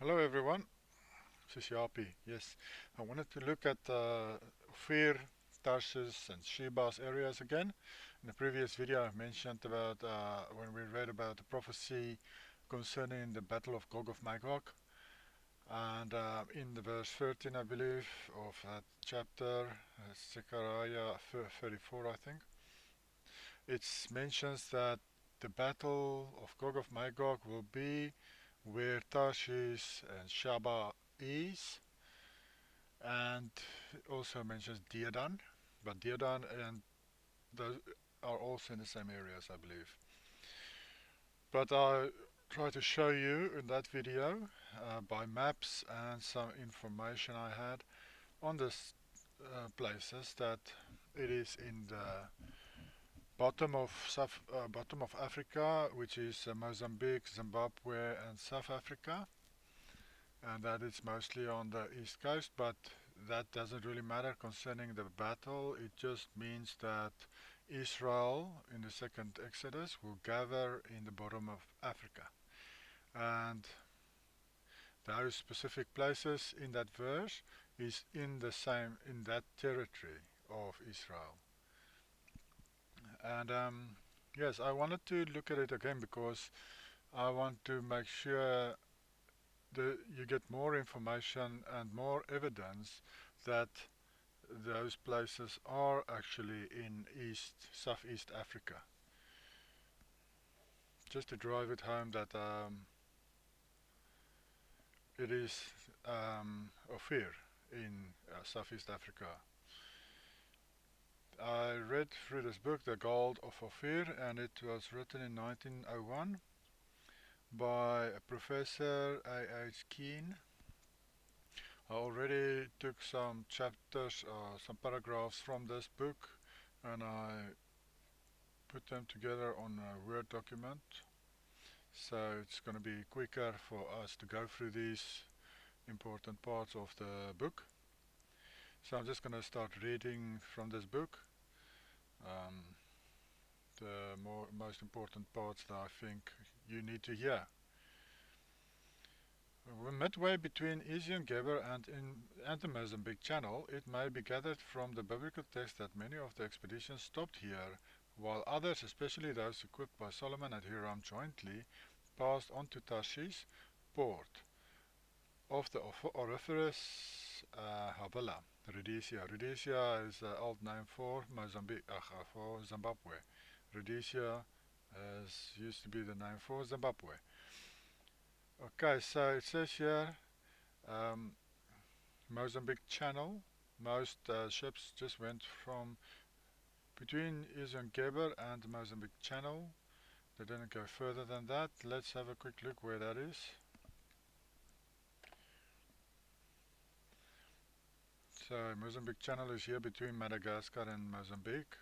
Hello everyone, this is Yapi. Yes, I wanted to look at Ophir, Tarshish and Sheba's areas again. In the previous video I mentioned about when we read about the prophecy concerning the Battle of Gog of Magog, and in the verse 13 I believe of that chapter, Zechariah 34 I think, it mentions that the Battle of Gog of Magog will be where Tarshish and Sheba is, and also mentions dedan, but dedan and those are also in the same areas, I believe. But I try to show you in that video by maps and some information I had on this places that it is in the bottom of Africa, which is Mozambique, Zimbabwe, and South Africa, and that is mostly on the east coast, but that doesn't really matter concerning the battle. It just means that Israel in the second Exodus will gather in the bottom of Africa, and those specific places in that verse is in that territory of Israel. And yes, I wanted to look at it again because I want to make sure you get more information and more evidence that those places are actually in Southeast Africa. Just to drive it home that it is Ophir in Southeast Africa. I read through this book, The Gold of Ophir, and it was written in 1901 by Professor A.H. Keane. I already took some chapters, some paragraphs from this book, and I put them together on a Word document. So it's going to be quicker for us to go through these important parts of the book. So I'm just going to start reading from this book um, the most important parts that I think you need to hear. Midway between Ezion Geber and the Mozambique Channel, it may be gathered from the biblical text that many of the expeditions stopped here, while others, especially those equipped by Solomon and Hiram jointly, passed on to Tarshish port of the auriferous Havilah, Rhodesia. Rhodesia is an old name for Mozambique, for Zimbabwe. Rhodesia used to be the name for Zimbabwe. Okay, so it says here um, Mozambique Channel. Most ships just went from between Izangeber and Mozambique Channel. They didn't go further than that. Let's have a quick look where that is. So Mozambique Channel is here between Madagascar and Mozambique.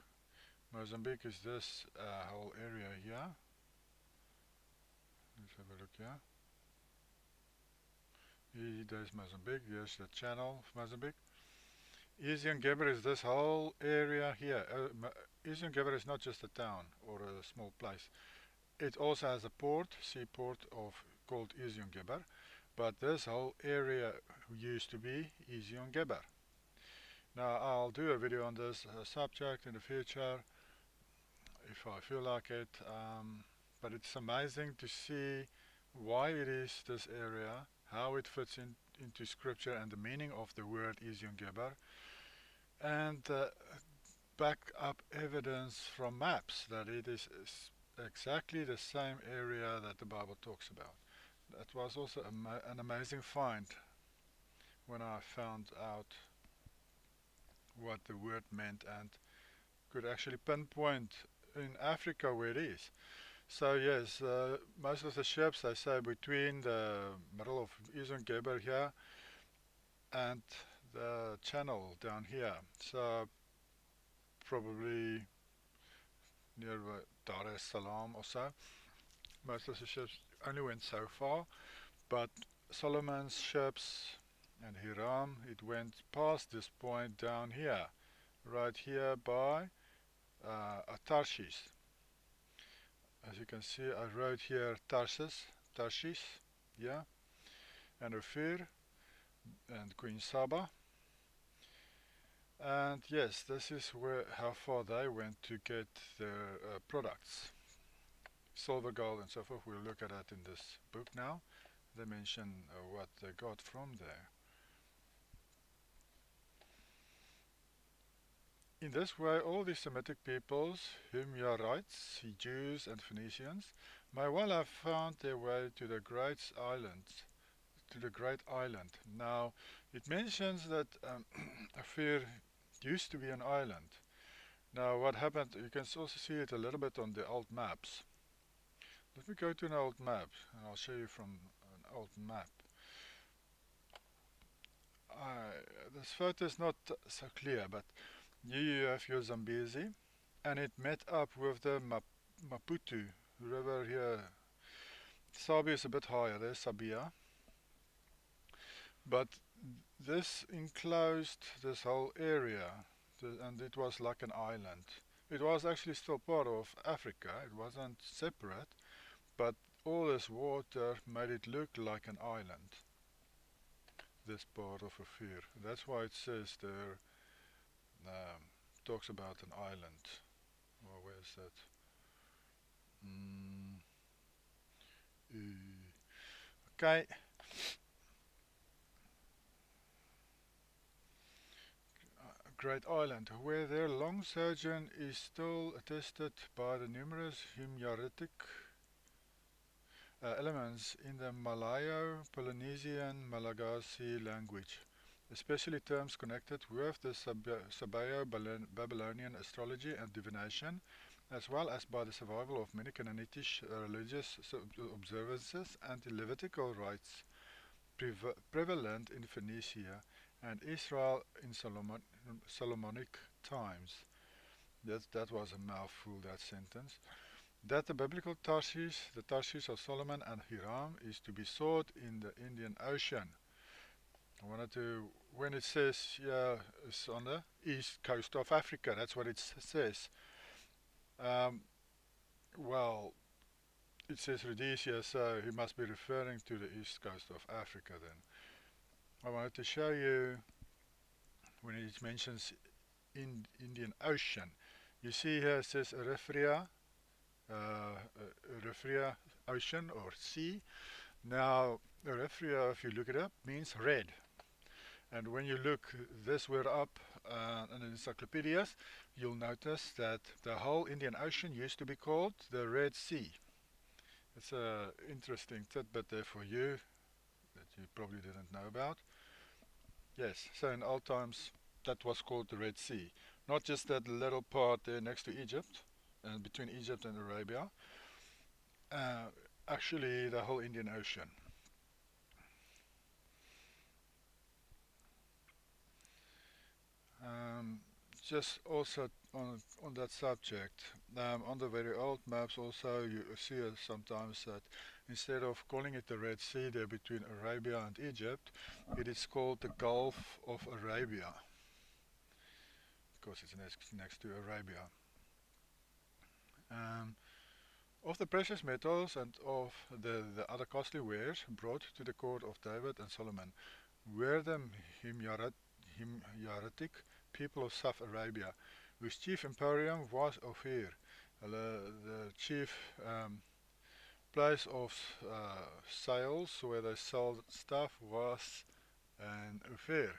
Mozambique is this whole area here. Let's have a look here. There's Mozambique, here's the channel of Mozambique. Izangeber is this whole area here. Izangeber is not just a town or a small place. It also has a port, seaport called Izangeber, but this whole area used to be Izangeber. Now I'll do a video on this subject in the future if I feel like it, but it's amazing to see why it is this area, how it fits into scripture and the meaning of the word Izangeber, and back up evidence from maps that it is exactly the same area that the Bible talks about. That was also an amazing find when I found out what the word meant and could actually pinpoint in Africa where it is. So yes, most of the ships, I say, between the middle of Izangeber here and the channel down here. So probably near Dar es Salaam or so. Most of the ships only went so far, but Solomon's ships and Hiram, it went past this point down here, right here by Tarshish. As you can see, I wrote here Tarshish, yeah. and Ophir and Queen Saba. And yes, this is where how far they went to get their products, silver, gold, and so forth. We'll look at that in this book now. They mention what they got from there. In this way, all the Semitic peoples, Himyarites, Jews, and Phoenicians, may well have found their way to the great islands. To the great island. Now, it mentions that Ophir used to be an island. Now, what happened? You can also see it a little bit on the old maps. Let me go to an old map, and I'll show you from an old map. This photo is not so clear, but here you have your Zambezi, and it met up with the Maputo river here. Saba is a bit higher, there's Sabia, but this enclosed this whole area, and it was like an island. It was actually still part of Africa, it wasn't separate, but all this water made it look like an island, this part of Ophir. That's why it says there, talks about an island. Well, where's that? Okay. Great Island, where their long sojourn is still attested by the numerous Himyaritic elements in the Malayo-Polynesian Malagasy language, especially terms connected with the Sabeo-Babylonian astrology and divination, as well as by the survival of many Canaanite religious observances and Levitical rites prevalent in Phoenicia and Israel in Solomonic times. That was a mouthful, that sentence. That the biblical Tarshish, the Tarshish of Solomon and Hiram, is to be sought in the Indian Ocean. I wanted to, when it says here, it's on the east coast of Africa, that's what it says. Um, well, it says Rhodesia, so he must be referring to the east coast of Africa then. I wanted to show you when it mentions Indian Ocean. You see here it says Erythrea Ocean or Sea. Now, Erythrea, if you look it up, means red. And when you look this word up in the encyclopedias, you'll notice that the whole Indian Ocean used to be called the Red Sea. It's an interesting tidbit there for you that you probably didn't know about. Yes, so in old times that was called the Red Sea. Not just that little part there next to Egypt, and between Egypt and Arabia, uh, actually the whole Indian Ocean. Um, just also on that subject, on the very old maps also you see sometimes that instead of calling it the Red Sea there between Arabia and Egypt, it is called the Gulf of Arabia because it's next to Arabia. Um, of the precious metals and of the other costly wares brought to the court of David and Solomon were the Himyaritic people of South Arabia, whose chief emporium was Ophir. The chief place of sales where they sold stuff was in Ophir.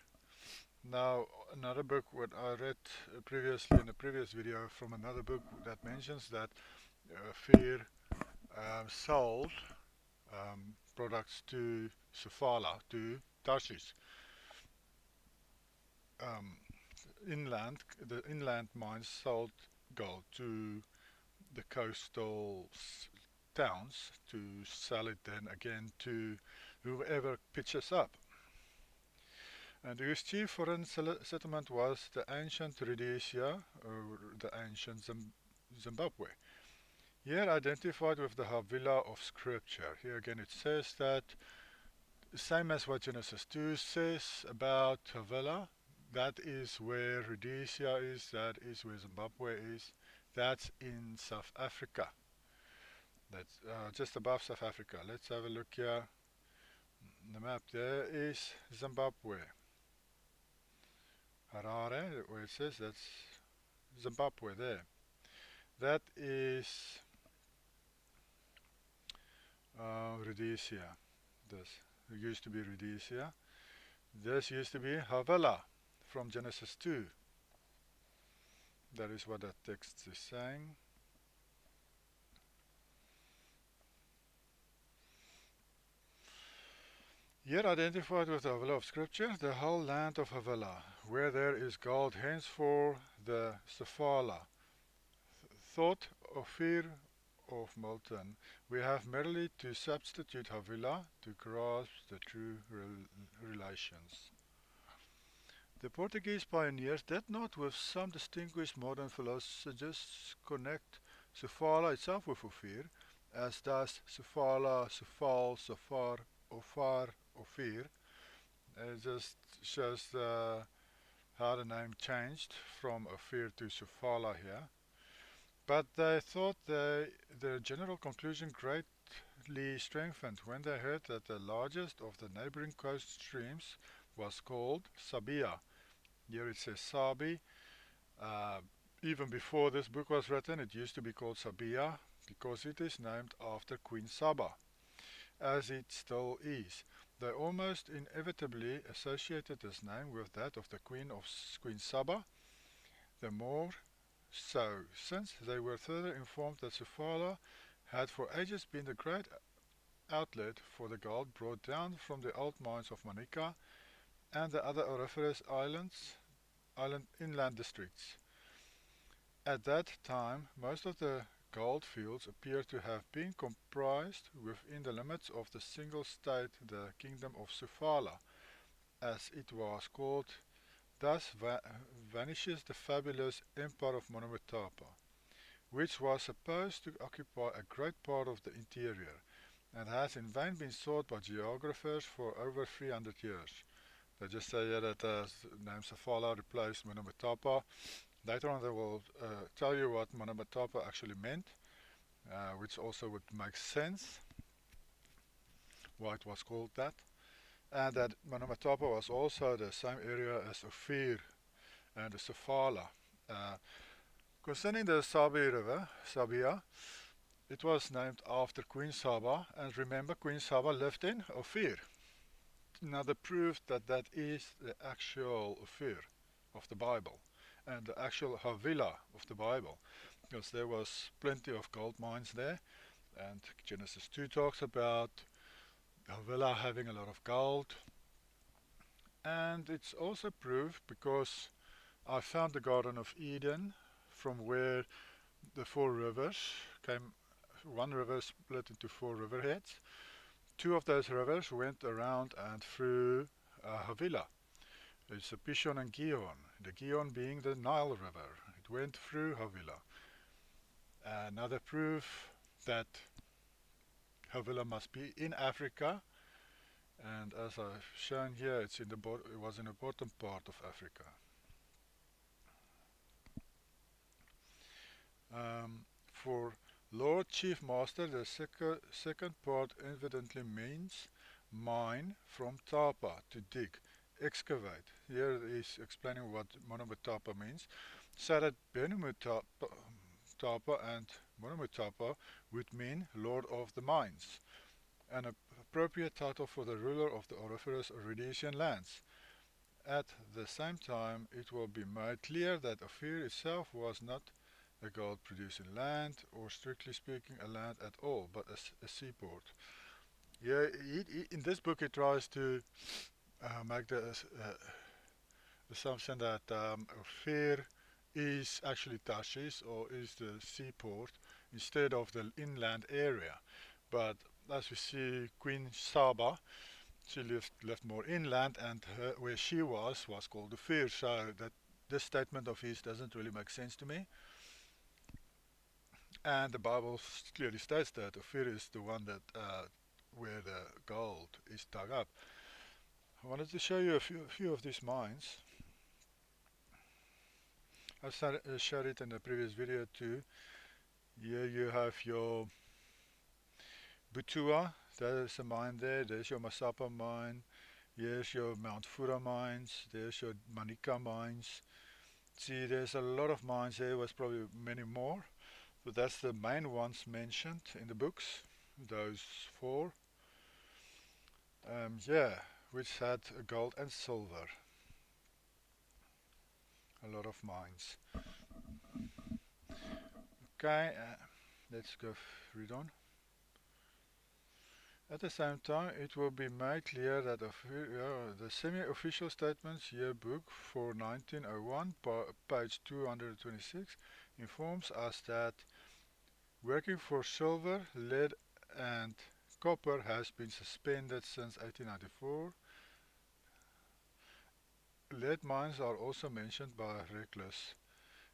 Now, another book what I read previously in a previous video from another book that mentions that Ophir sold products to Sofala, to Tarshish. Um, the inland mines sold gold to the coastal towns to sell it then again to whoever pitches up. And whose chief foreign settlement was the ancient Rhodesia, or the ancient Zimbabwe. Here identified with the Havilah of Scripture. Here again it says that, same as what Genesis 2 says about Havilah, that is where Rhodesia is, that is where Zimbabwe is, that's in South Africa. That's just above South Africa. Let's have a look here. The map there is Zimbabwe. Harare, where it says that's Zimbabwe there. That is Rhodesia. This used to be Rhodesia. This used to be Havilah from Genesis 2. That is what that text is saying. Here identified with the Havilah of Scripture, the whole land of Havilah, where there is gold, henceforth the Shephelah. Thought Ophir of Milton. We have merely to substitute Havilah to grasp the true relations. The Portuguese pioneers did not, with some distinguished modern philosophers, connect Shephelah itself with Ophir, as does Shephelah, Shephal, Shephar, Ophir, Ophir. It just shows how the name changed from Ophir to Shephelah here. But they thought their general conclusion greatly strengthened when they heard that the largest of the neighboring coast streams was called Sabia. Here it says Sabi. Even before this book was written, it used to be called Sabia because it is named after Queen Saba, as it still is. They almost inevitably associated this name with that of the Queen Saba, the more so, since they were further informed that Shephelah had for ages been the great outlet for the gold brought down from the old mines of Manica and the other auriferous inland districts. At that time, most of the gold fields appear to have been comprised within the limits of the single state, the Kingdom of Shephelah, as it was called. Thus vanishes the fabulous Empire of Monomotapa, which was supposed to occupy a great part of the interior, and has in vain been sought by geographers for over 300 years. They just say here that the name Shephelah replaced Monomotapa. Later on they will tell you what Monomotapa actually meant, which also would make sense why it was called that, and that Monomotapa was also the same area as Ophir and the Shephelah. Concerning the Sabi River, Sabia, it was named after Queen Saba, and remember Queen Saba lived in Ophir. Another proof that that is the actual Ophir of the Bible and the actual Havilah of the Bible, because there was plenty of gold mines there, and Genesis 2 talks about Havilah having a lot of gold. And it's also proof because I found the Garden of Eden from where the four rivers came. One river split into four riverheads. Two of those rivers went around and through Havilah. It's Pishon and Gihon. The Gihon being the Nile River. It went through Havilah. Another proof that Havilah must be in Africa, and as I've shown here, it was in the bottom part of Africa. For Lord Chief Master, the second part evidently means mine from tapa, to dig, excavate. Here is explaining what Monomotapa means, so that Benumutapa and Monomotapa would mean Lord of the Mines, an appropriate title for the ruler of the auriferous Rhodesian lands. At the same time, it will be made clear that Ophir itself was not a gold-producing land, or strictly speaking a land at all, but a seaport. Yeah, in this book he tries to make the assumption that Ophir is actually Tarshish, or is the seaport, instead of the inland area. But as we see, Queen Saba, she lived more inland, and where she was called Ophir, so that this statement of his doesn't really make sense to me. And the Bible clearly states that Ophir is the one that where the gold is dug up. I wanted to show you a few of these mines. I showed it in the previous video too. Here you have your Butua, There's a mine there. There's your Masapa mine. Here's your Mount Fura mines. There's your Manika mines. See, there's a lot of mines there. Was probably many more, but that's the main ones mentioned in the books. Those four. Yeah, which had gold and silver. A lot of mines. Okay, let's go read on. At the same time, it will be made clear that the semi-official statements yearbook for 1901, page 226, informs us that working for silver, lead and copper has been suspended since 1894. Lead mines are also mentioned by Reclus.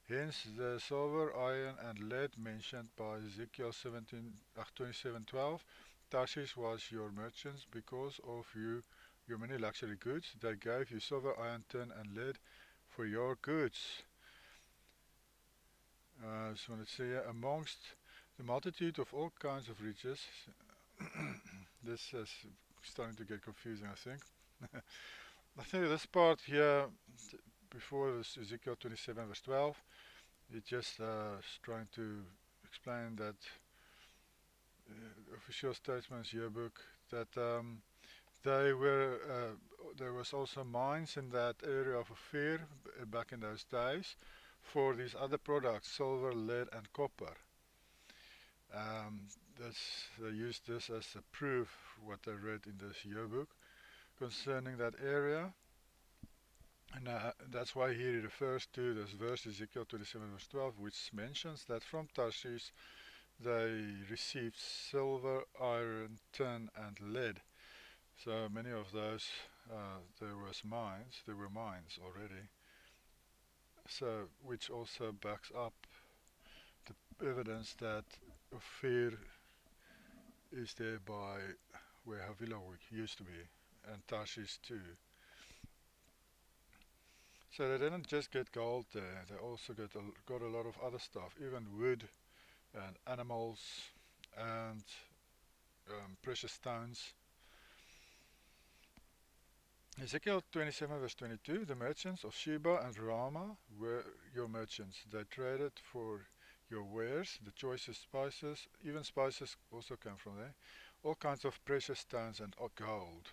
Hence, the silver, iron and lead mentioned by Ezekiel 27:12. Tarshish was your merchants because of your many luxury goods. They gave you silver, iron, tin and lead for your goods. So let's see here, amongst the multitude of all kinds of riches. This is starting to get confusing, I think. I think this part here, before this Ezekiel 27 verse 12, it just is trying to explain that official statements yearbook that there was also mines in that area of Ophir back in those days for these other products, silver, lead and copper. They used this as a proof what I read in this yearbook concerning that area. And that's why he refers to this verse, Ezekiel 27 verse 12, which mentions that from Tarshish they received silver, iron, tin and lead. So many of those, there were mines already. So, which also backs up the evidence that Ophir is there by where Havilah used to be, and Tarshish too. So they didn't just get gold there, they also got a lot of other stuff, even wood and animals and precious stones. Ezekiel 27 verse 22, the merchants of Sheba and Ramah were your merchants. They traded for your wares, the choicest spices, even spices also came from there, all kinds of precious stones and gold.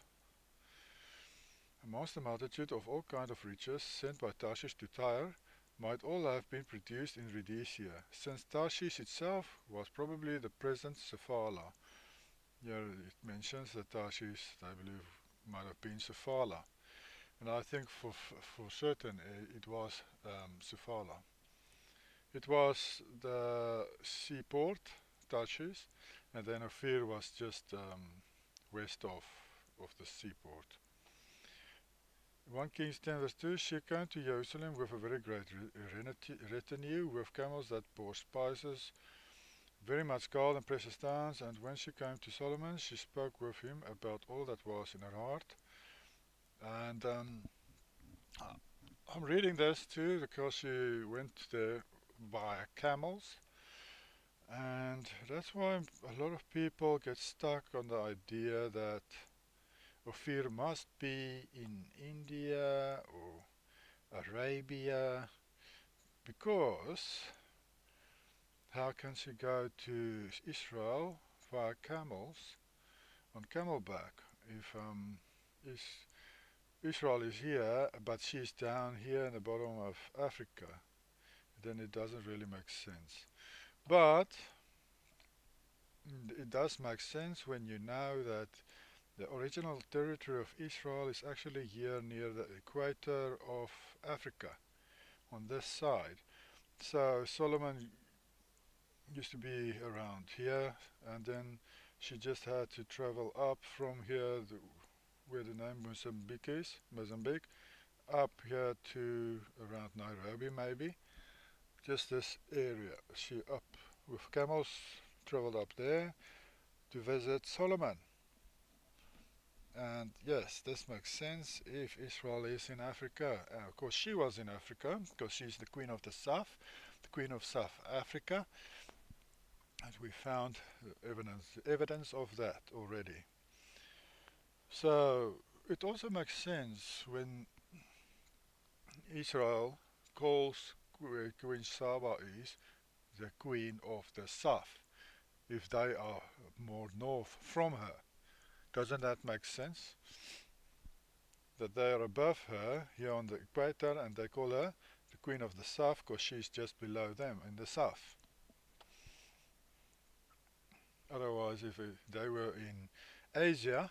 Amongst the multitude of all kinds of riches sent by Tarshish to Tyre, might all have been produced in Rhodesia, since Tarshish itself was probably the present Cephala. Here it mentions that Tarshish, I believe, might have been Cephala. And I think for certain it was Cephala. It was the seaport, Tarshish, and then Ophir was just west of the seaport. 1 Kings 10 verse 2, she came to Jerusalem with a very great retinue, with camels that bore spices, very much gold and precious stones, and when she came to Solomon, she spoke with him about all that was in her heart. And I'm reading this too because she went there by camels, and that's why a lot of people get stuck on the idea that Ophir must be in India or Arabia, because how can she go to Israel via camels on camelback if Israel is here but she's down here in the bottom of Africa? Then it doesn't really make sense. But it does make sense when you know that the original territory of Israel is actually here near the equator of Africa, on this side. So Solomon used to be around here, and then she just had to travel up from here, where the name Mozambique, up here to around Nairobi maybe, just this area. She up with camels, traveled up there to visit Solomon. And yes, this makes sense if Israel is in Africa. Of course, she was in Africa because she's the Queen of the South, the Queen of South Africa. And we found evidence of that already. So it also makes sense when Israel calls Queen Saba is the queen of the south, if they are more north from her. Doesn't that make sense? That they are above her here on the equator and they call her the queen of the south because she's just below them in the south. Otherwise, if they were in Asia,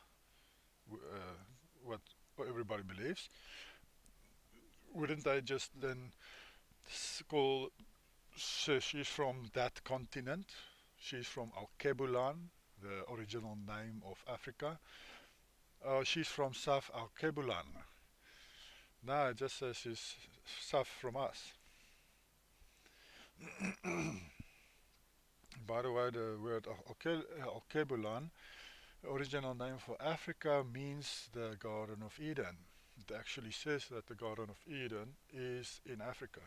what everybody believes, wouldn't they just then call she's from that continent? She's from Alkebulan, the original name of Africa. She's from South Alkebulan. No, it just says she's south from us. By the way, the word Alkebulan, original name for Africa, means the Garden of Eden. It actually says that the Garden of Eden is in Africa.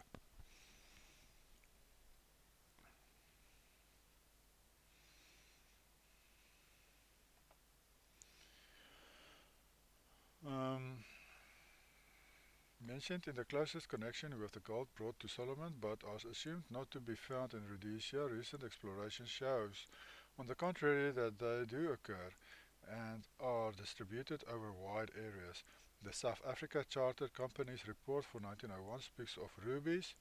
Um, Mentioned in the closest connection with the gold brought to Solomon, but are assumed not to be found in Rhodesia, recent exploration shows, on the contrary, that they do occur and are distributed over wide areas. The South Africa Chartered Company's report for 1901 speaks of rubies,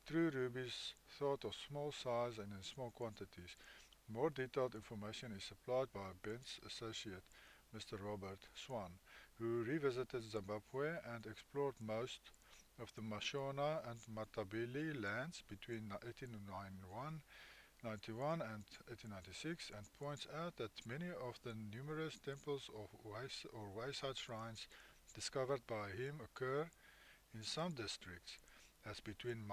true rubies thought of small size and in small quantities. More detailed information is supplied by Ben's associate, Mr. Robert Swan, who revisited Zimbabwe and explored most of the Mashona and Matabele lands between 1891 91 and 1896 and points out that many of the numerous temples of wayside shrines discovered by him occur in some districts, as between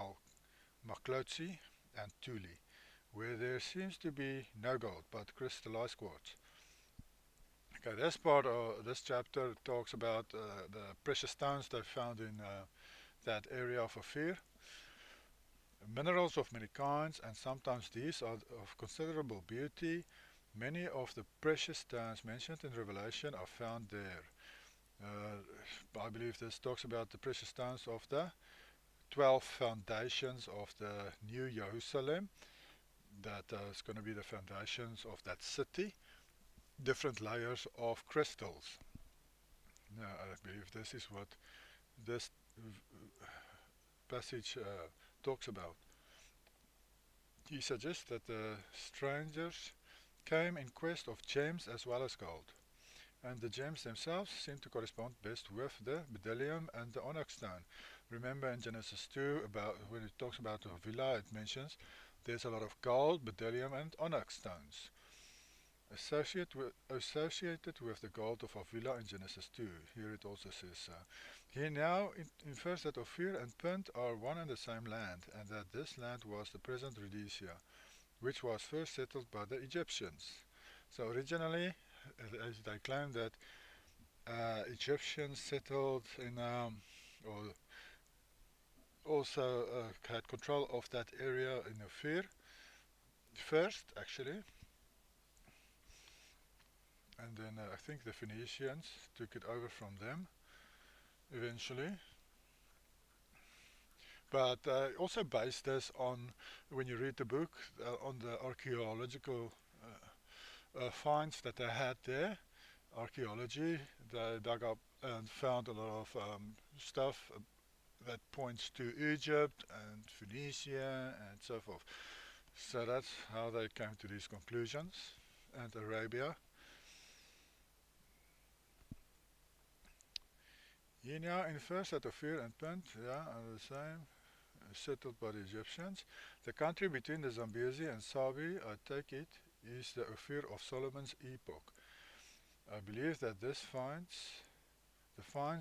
Maklotsi and Tuli, where there seems to be no gold but crystallized quartz. Okay, this part of this chapter talks about the precious stones they found in that area of Ophir, minerals of many kinds, and sometimes these are of considerable beauty. Many of the precious stones mentioned in Revelation are found there. I believe this talks about the precious stones of the 12 foundations of the New Jerusalem. That is going to be the foundations of that city. Different layers of crystals. Now, I believe this is what this passage talks about. He suggests that the strangers came in quest of gems as well as gold, and the gems themselves seem to correspond best with the bdellium and the onyx stone. Remember in Genesis 2, about when it talks about the villa, it mentions there's a lot of gold, bdellium, and onyx stones associated with the gold of Avila in Genesis 2. Here it also says, he now infers that Ophir and Punt are one and the same land, and that this land was the present Rhodesia, which was first settled by the Egyptians. So originally, they claim that Egyptians settled in, or also had control of that area in Ophir first, actually, and then I think the Phoenicians took it over from them eventually. But also based this on, when you read the book, on the archaeological finds that they had there. Archaeology, they dug up and found a lot of stuff that points to Egypt and Phoenicia and so forth. So that's how they came to these conclusions. And Arabia. He now infers that Ophir and Punt, are the same, settled by the Egyptians. The country between the Zambezi and Sabi, I take it, is the Ophir of Solomon's epoch. I believe that the finds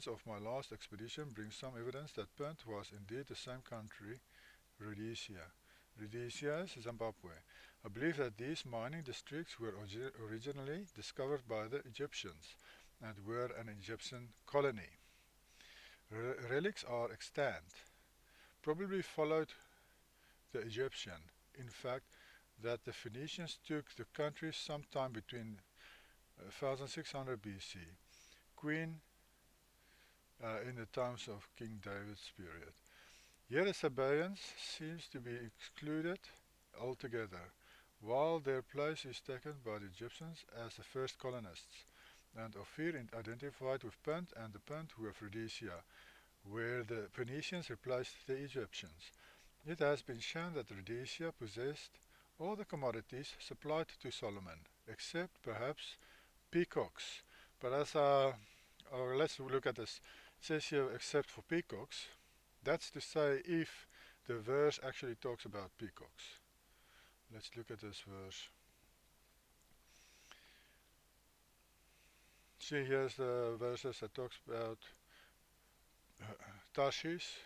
of my last expedition bring some evidence that Punt was indeed the same country, Rhodesia. Rhodesia is Zimbabwe. I believe that these mining districts were originally discovered by the Egyptians and were an Egyptian colony. Relics are extant, probably followed the Egyptian. In fact, that the Phoenicians took the country sometime between 1600 BC. queen in the times of King David's period. Here the Sabaeans seems to be excluded altogether, while their place is taken by the Egyptians as the first colonists, and Ophir identified with Punt and the Punt with Rhodesia, where the Phoenicians replaced the Egyptians. It has been shown that Rhodesia possessed all the commodities supplied to Solomon, except perhaps peacocks. But let's look at this. It says here, except for peacocks. That's to say, if the verse actually talks about peacocks. Let's look at this verse. See, here's the verses that talks about Tarshish.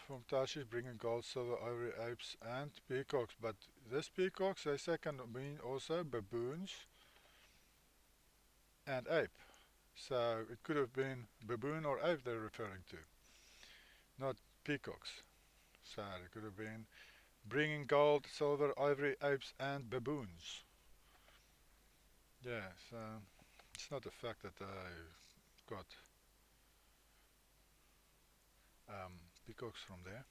From Tarshish bringing gold, silver, ivory, apes and peacocks. But this peacocks, they say, can mean also baboons and ape. So it could have been baboon or ape they're referring to, not peacocks. So it could have been bringing gold, silver, ivory, apes and baboons. Yeah, so it's not the fact that I got peacocks from there.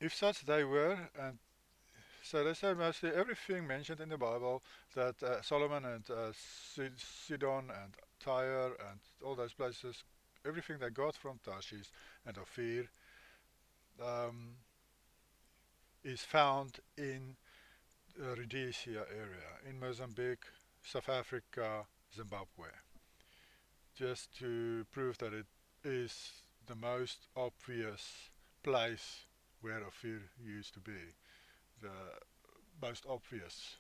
If such they were, and so they say mostly everything mentioned in the Bible that Solomon and Sidon and Tyre and all those places, everything they got from Tarshish and Ophir um, is found in the Rhodesia area, in Mozambique, South Africa, Zimbabwe, just to prove that it is the most obvious place where Ophir used to be. The most obvious,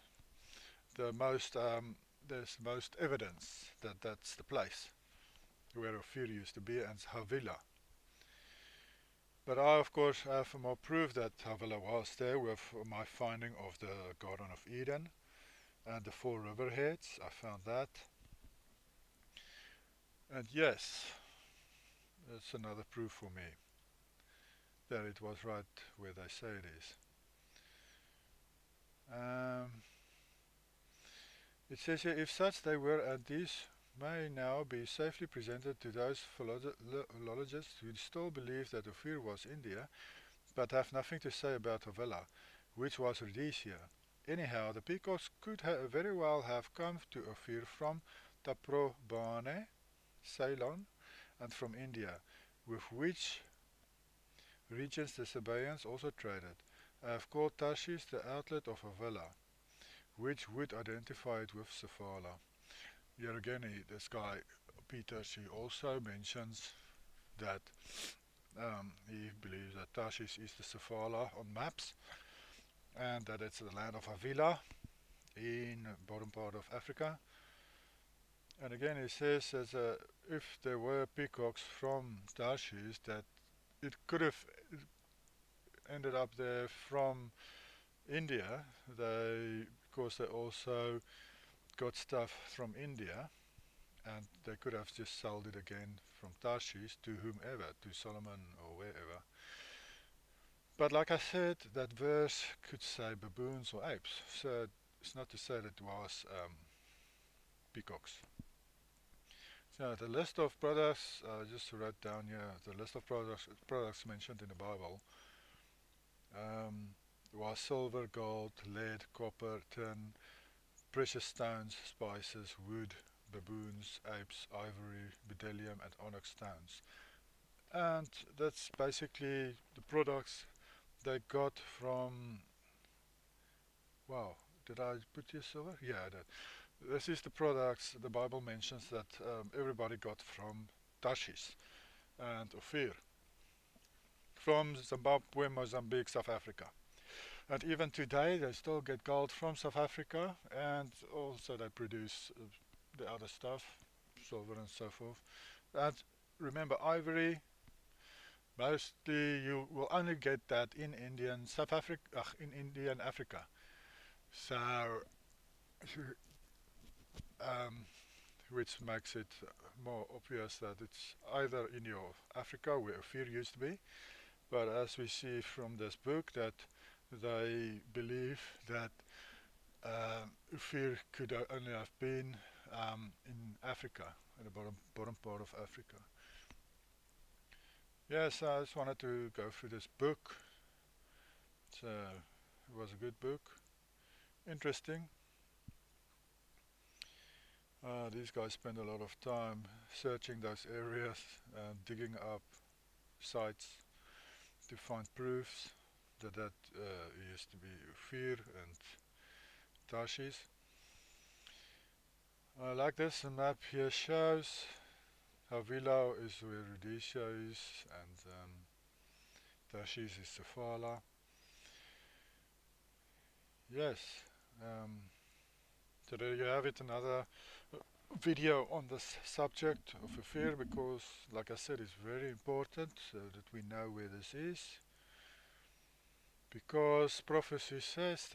there's most evidence that that's the place where Ophir used to be, and Havila. But I, of course, have more proof that Havila was there with my finding of the Garden of Eden and the four riverheads. I found that. And yes, that's another proof for me that it was right where they say it is. It says here, if such they were, and these may now be safely presented to those philologists who still believe that Ophir was India, but have nothing to say about Havila, which was Rhodesia. Anyhow, the peacocks could very well have come to Ophir from Taprobane, Ceylon, and from India, with which regions the Sabaeans also traded. I have called Tarshish the outlet of Havila, which would identify it with Saphala. Here again, this guy, Peter, he also mentions that he believes that Tarshish is the Saphala on maps, and that it's the land of Havila in the bottom part of Africa. And again, he says that if there were peacocks from Tarshish, that it could have ended up there from India. Because they also got stuff from India, and they could have just sold it again from Tarshish to whomever, to Solomon or wherever. But like I said, that verse could say baboons or apes, so it's not to say that it was peacocks. So the list of products, just write down here, the list of products mentioned in the Bible was silver, gold, lead, copper, tin, precious stones, spices, wood, baboons, apes, ivory, bdellium and onyx stones. And that's basically the products they got from, wow, did I put here silver? Yeah, I did. This is the products the Bible mentions that everybody got from Tarshish and Ophir, from Zimbabwe, Mozambique, South Africa. And even today they still get gold from South Africa, and also they produce the other stuff, silver and so forth. And remember, ivory, mostly you will only get that in Indian South Africa, in Indian Africa. So, um, which makes it more obvious that it's either in your Africa where Ophir used to be, but as we see from this book that they believe that Ophir could only have been in Africa, in the bottom part of Africa. Yes, I just wanted to go through this book. It was a good book, interesting. These guys spend a lot of time searching those areas, digging up sites to find proofs that used to be Ophir and Tarshish. Like this, the map here shows Havila is where Rhodesia is, and Tarshish is Safala. Yes, um, so there you have it, another video on this subject of Ophir, because, like I said, it's very important so that we know where this is, because prophecy says